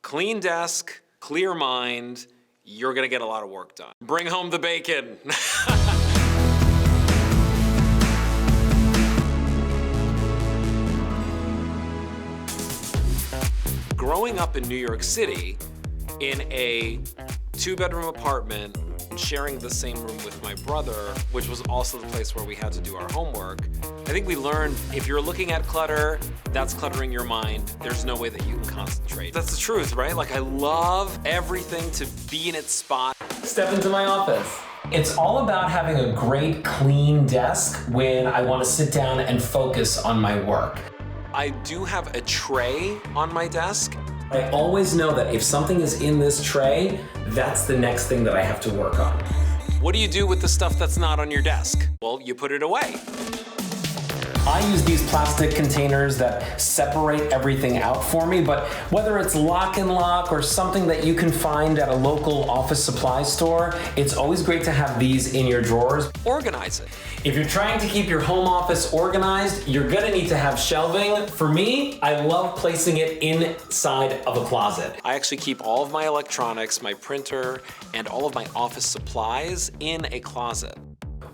Clean desk, clear mind, you're gonna get a lot of work done. Bring home the bacon. Growing up in New York City, in a 2-bedroom apartment, sharing the same room with my brother, which was also the place where we had to do our homework, I think we learned if you're looking at clutter, that's cluttering your mind. There's no way that you can concentrate. That's the truth, right? Like, I love everything to be in its spot. Step into my office. It's all about having a great, clean desk when I want to sit down and focus on my work. I do have a tray on my desk. I always know that if something is in this tray, that's the next thing that I have to work on. What do you do with the stuff that's not on your desk? Well, you put it away. I use these plastic containers that separate everything out for me, but whether it's lock and lock or something that you can find at a local office supply store, it's always great to have these in your drawers. Organize it. If you're trying to keep your home office organized, you're gonna need to have shelving. For me, I love placing it inside of a closet. I actually keep all of my electronics, my printer, and all of my office supplies in a closet.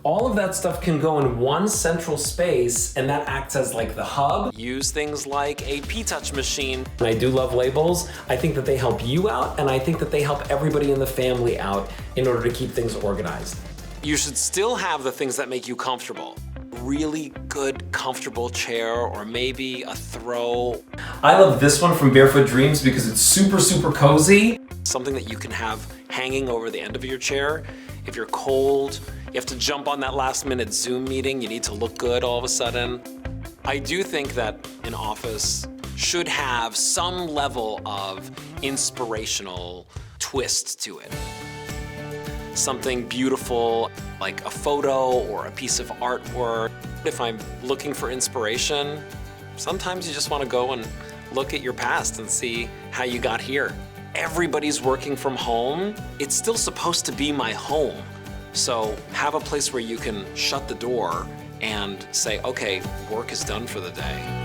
All of that stuff can go in one central space, and that acts as like the hub. Use things like a P-Touch machine. And I do love labels. I think that they help you out, and I think that they help everybody in the family out in order to keep things organized. You should still have the things that make you comfortable. Really good, comfortable chair, or maybe a throw. I love this one from Barefoot Dreams because it's super, super cozy. Something that you can have hanging over the end of your chair. If you're cold, you have to jump on that last-minute Zoom meeting, you need to look good all of a sudden. I do think that an office should have some level of inspirational twist to it. Something beautiful, like a photo or a piece of artwork. If I'm looking for inspiration, sometimes you just want to go and look at your past and see how you got here. Everybody's working from home. It's still supposed to be my home. So have a place where you can shut the door and say, okay, work is done for the day.